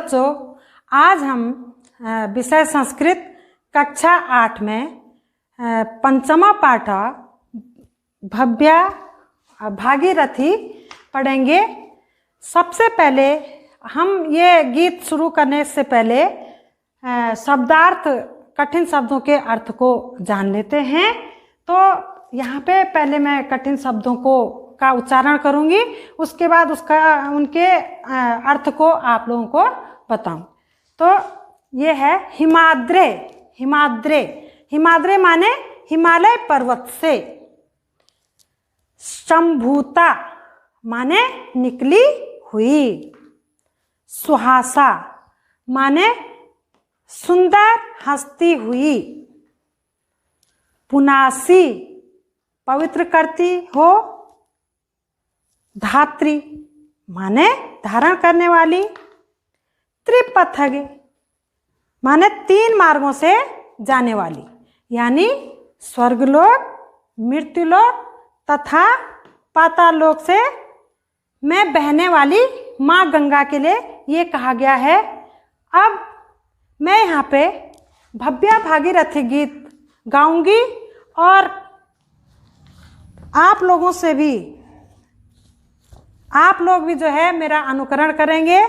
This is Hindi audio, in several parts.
बच्चों, आज हम विषय संस्कृत कक्षा 8 में पंचमा पाठ भव्या भागीरथी पढ़ेंगे। सबसे पहले हम ये गीत शुरू करने से पहले शब्दार्थ, कठिन शब्दों के अर्थ को जान लेते हैं। तो यहाँ पे पहले मैं कठिन शब्दों का उच्चारण करूँगी, उसके बाद उनके अर्थ को आप लोगों को बताऊं। तो ये है हिमाद्रे। हिमाद्रे, हिमाद्रे माने हिमालय पर्वत से। शंभूता माने निकली हुई। सुहासा माने सुंदर हंसती हुई। पुनासी पवित्र करती हो। धात्री माने धारण करने वाली। त्रिपथगे माने 3 मार्गों से जाने वाली, यानी स्वर्गलोक, मृत्युलोक तथा पातालोक से में बहने वाली माँ गंगा के लिए ये कहा गया है। अब मैं यहाँ पे भव्या भागीरथी गीत गाऊंगी और आप लोग भी जो है मेरा अनुकरण करेंगे।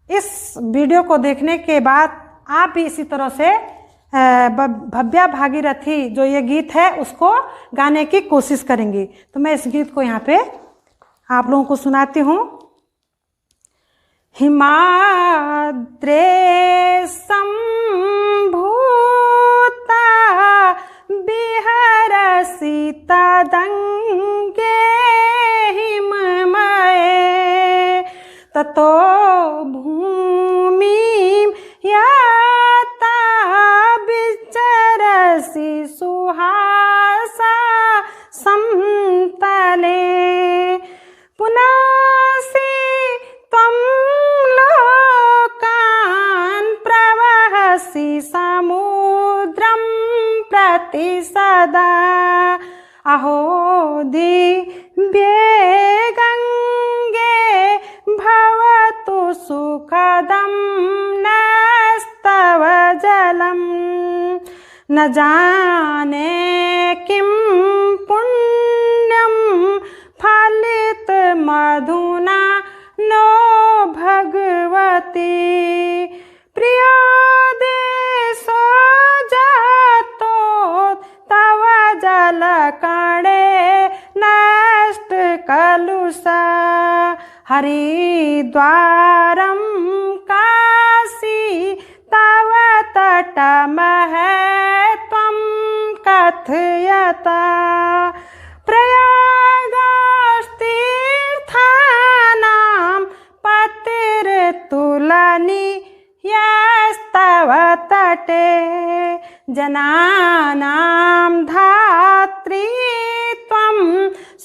इस वीडियो को देखने के बाद आप भी इसी तरह से भव्या भागीरथी जो ये गीत है उसको गाने की कोशिश करेंगे। तो मैं इस गीत को यहाँ पे आप लोगों को सुनाती हूँ। हिमाद्रे संभूता विहरसि तदंगे हिममये ततो भूमिं याता विचरसि सुहासा समतले पुनासि त्वं लोकान् प्रवहसि समुद्रं प्रति सदा अहो दिव्ये गंगे भवतु सुखदं नस्तव जलम् न जाने किं पुण्यं फलित मधुना नो भगवती प्रियो देशो जातो तव जलकणे नष्ट कलुषा हरिद्वारं काशी तव तटमहत्वं कथयता प्रयागस्तीर्थानां पतिर्तुलनी यस्तव तटे जनानां धात्री त्वं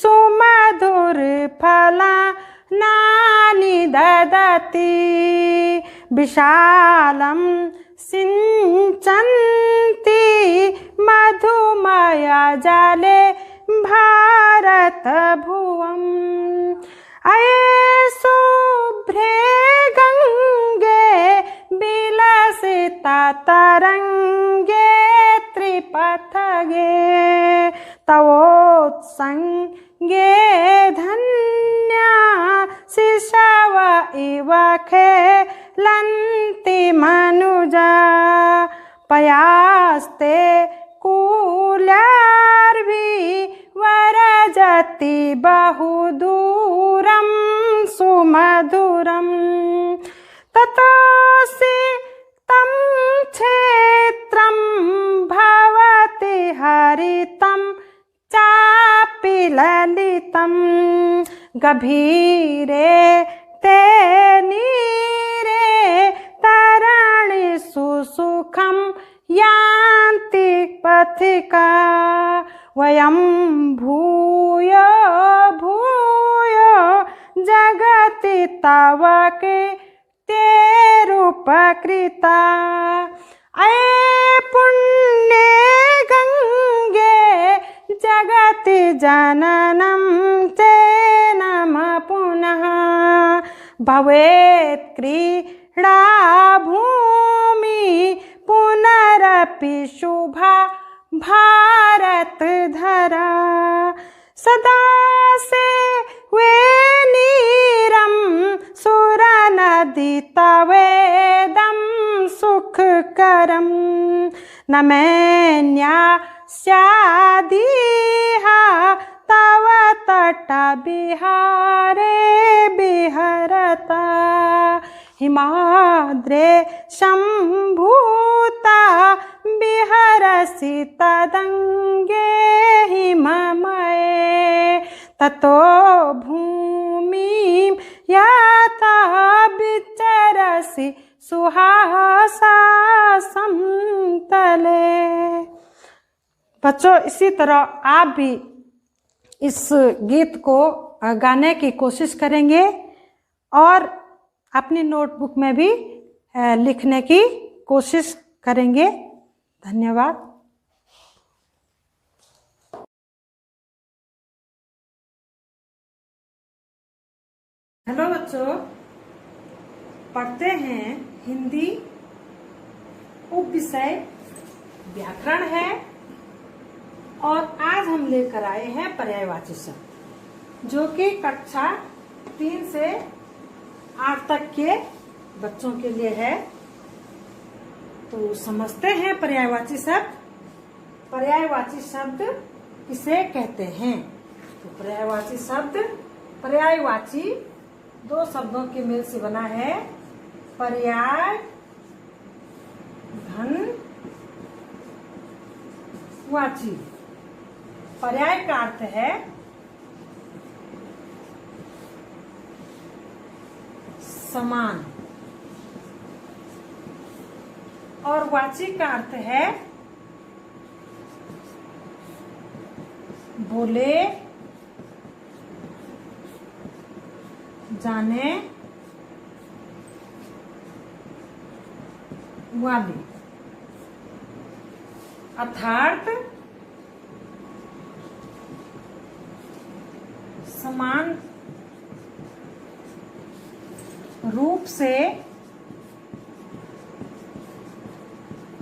सुमधुरफलानि ददति विशालं सिंचन्ति मधुमया जले भारत भुवम् अये शुभ्रे गंगे विलसिता तरंगे त्रिपथगे तवोत्संगे धन्या शिशव इव खेलन्ति मनुजा पयास्ते कूलार्वी वरजति बहुदूरं सुमधुरं ततोऽसि तं क्षेत्रं भवति हरितं चापि ललितं गभीरे ते नीरे तरणिषु सुखं यान्ति पथिका वयं भूयो भूयो जगति तव कीर्तेरुपकृता अये पुण्ये गंगे जगति जननं ते नमः पुनः भवेत् भूमि पुनरपि शुभा भारत धरा। सदा से वे नीरम सुर नदी तवेदम सुख करम। न मैन्या स्यादिहा तव तट बिहारे बिहरता। हिमाद्रे शंभूता बिहरसि तदंगे हिममये। ततो भूमि याता विचरसि सुहासा समतले। बच्चों, इसी तरह आप भी इस गीत को गाने की कोशिश करेंगे और अपनी नोटबुक में भी लिखने की कोशिश करेंगे। धन्यवाद। हेलो बच्चों, पढ़ते हैं हिंदी। उप विषय व्याकरण है और आज हम लेकर आए हैं पर्यायवाची शब्द, जो कि कक्षा 3 से 8 तक के बच्चों के लिए है। तो समझते हैं पर्यायवाची शब्द। पर्यायवाची शब्द किसे कहते हैं? तो पर्यायवाची शब्द, पर्यायवाची 2 शब्दों के मेल से बना है। पर्याय धन वाची। पर्याय का अर्थ है समान और वाची का अर्थ है बोले जाने वाली, अर्थात समान रूप से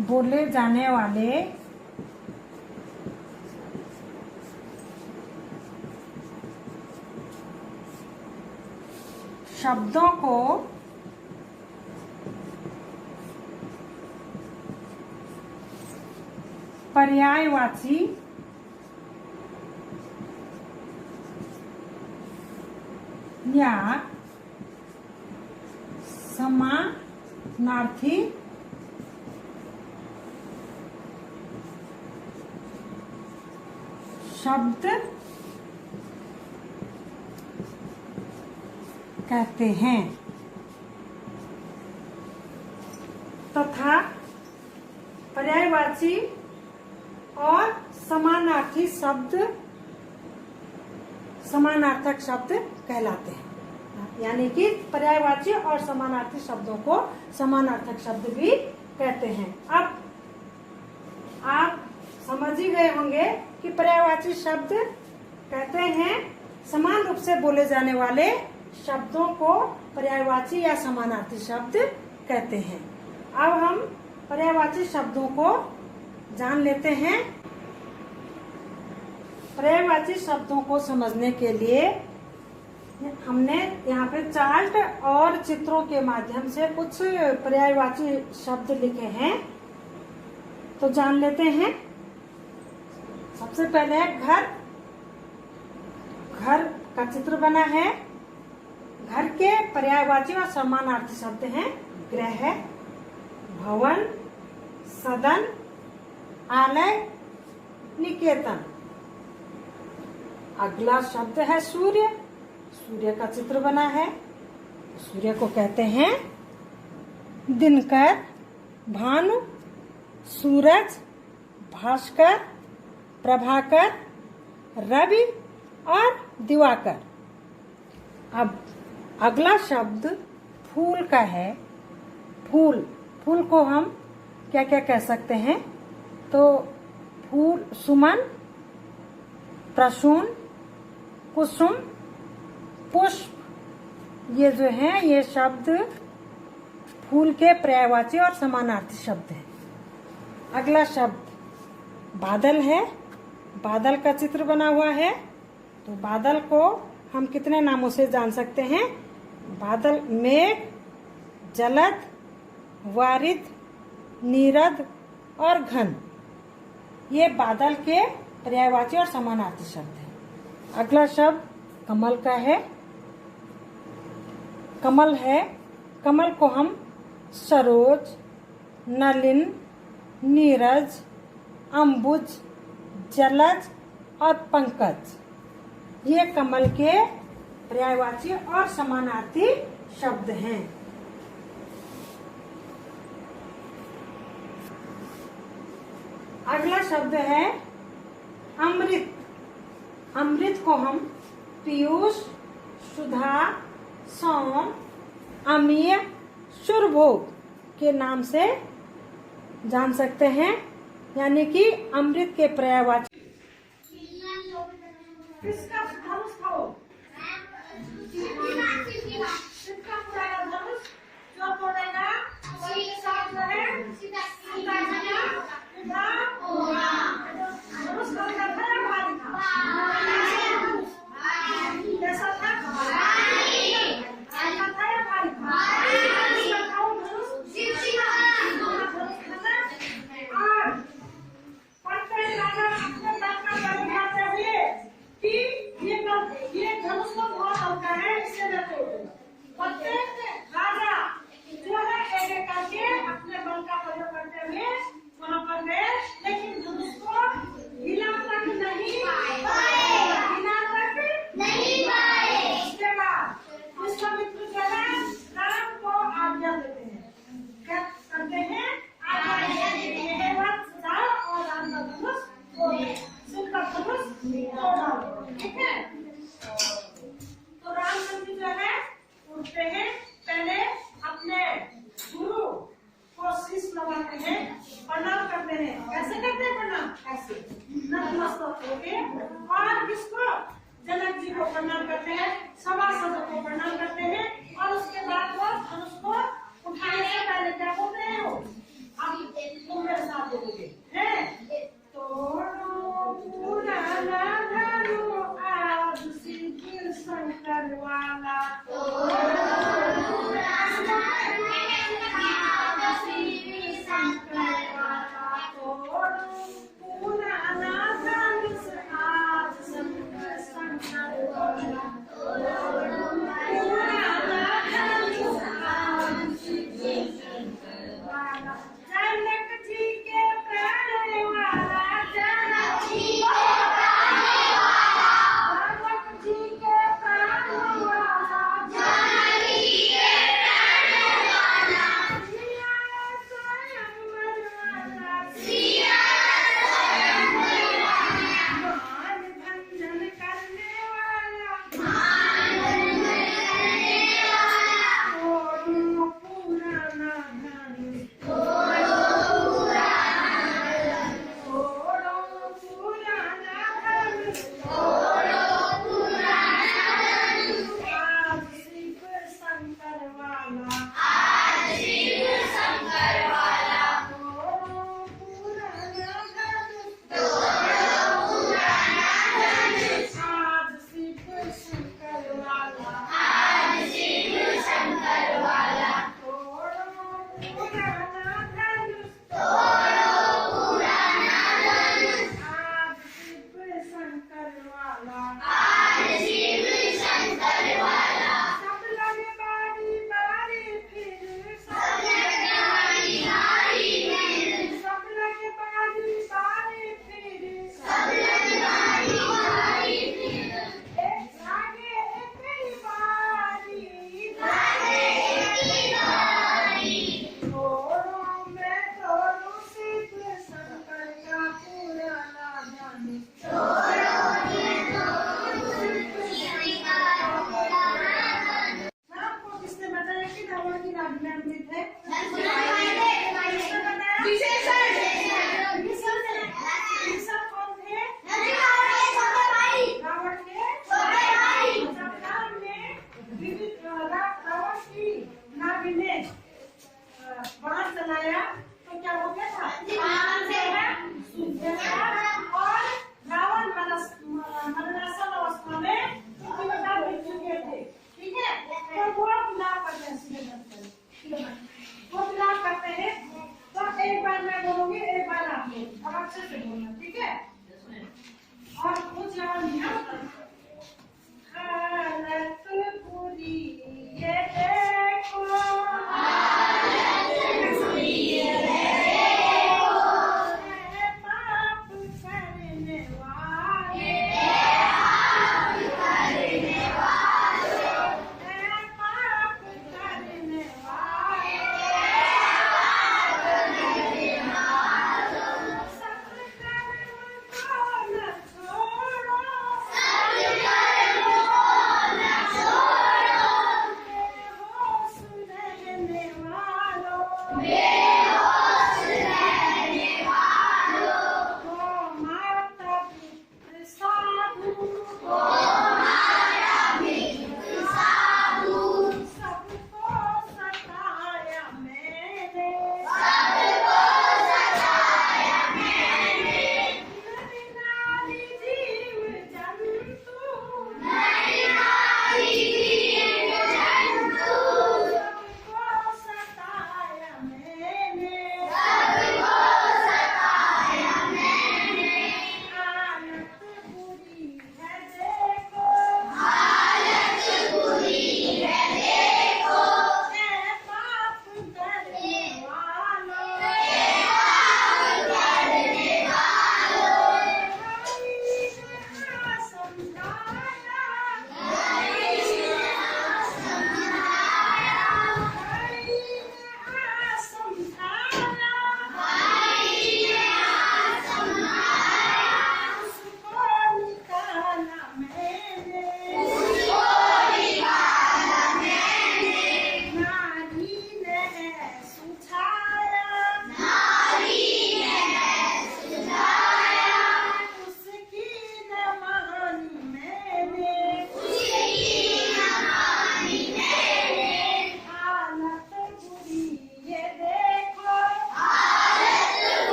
बोले जाने वाले शब्दों को पर्यायवाची या समानार्थी शब्द कहते हैं तथा पर्यायवाची और समानार्थी शब्द समानार्थक शब्द कहलाते हैं। यानी कि पर्यायवाची और समानार्थी शब्दों को समानार्थक शब्द भी कहते हैं। अब आप समझ ही गए होंगे कि पर्यायवाची शब्द कहते हैं समान रूप से बोले जाने वाले शब्दों को पर्यायवाची या समानार्थी शब्द कहते हैं। अब हम पर्यायवाची शब्दों को जान लेते हैं। पर्यायवाची शब्दों को समझने के लिए हमने यहाँ पे चार्ट और चित्रों के माध्यम से कुछ पर्यायवाची शब्द लिखे हैं, तो जान लेते हैं। सबसे पहले घर। घर का चित्र बना है। घर के पर्यायवाची और समानार्थी शब्द हैं गृह, भवन, सदन, आलय, निकेतन। अगला शब्द है सूर्य। सूर्य का चित्र बना है। सूर्य को कहते हैं दिनकर, भानु, सूरज, भास्कर, प्रभाकर, रवि और दिवाकर। अब अगला शब्द फूल का है। फूल। फूल को हम क्या क्या कह सकते हैं? तो फूल सुमन, प्रसून, कुसुम, पुष्प, ये जो हैं ये शब्द फूल के पर्यायवाची और समानार्थी शब्द हैं। अगला शब्द बादल है। बादल का चित्र बना हुआ है, तो बादल को हम कितने नामों से जान सकते हैं? बादल मेघ, जलद, वारिद, नीरद और घन, ये बादल के पर्यायवाची और समानार्थी शब्द हैं। अगला शब्द कमल का है। कमल है, कमल को हम सरोज, नलिन, नीरज, अम्बुज, जलज और पंकज, ये कमल के पर्यायवाची और समानार्थी शब्द हैं। अगला शब्द है अमृत। अमृत को हम पीयूष, सुधा, सौम, अमीय, सुरभोग के नाम से जान सकते हैं, यानी कि अमृत के पर्यायवाची। किसका धनुष खाओ? किसका पुराना धनुष जो तोड़ेगा उसके साथ जो है सीधा धनुष का था भारी था। कैसा था? भारी था या भारी था? किसका खाओ धनुष? और प्रत्येक राजा अपने दल का बल दिखाते हुए कि ये धनुष तो बहुत हल्का है, इससे न तोड़ेगा। प्रत्येक राजा जो है एक एक करके अपने बल का प्रयोग करते हुए वहाँ पर गए, लेकिन धनुष को हिला तक नहीं पाए। उसके बाद विश्वामित्र जो है राम को आज्ञा देते हैं। क्या करते हैं? आज्ञा देते हैं, जाओ और राम का धनुष तोड़ो, शिव का धनुष तोड़ो। ठीक है, तो रामचंद्र जी जो है उठते हैं, पहले अपने गुरु को शीश लगाते हैं, प्रणाम करते हैं। कैसे करते हैं प्रणाम? ऐसे नतमस्तक होके, और किसको? जनक जी को प्रणाम करते हैं, सभासदों को प्रणाम करते हैं, और उसके बाद वो धनुष को उठाने से पहले क्या बोलते हैं? वो अब तुम मेरे साथ बोलोगे हैं? तोड़ो पुराना धनु आज शिव शंकर वाला,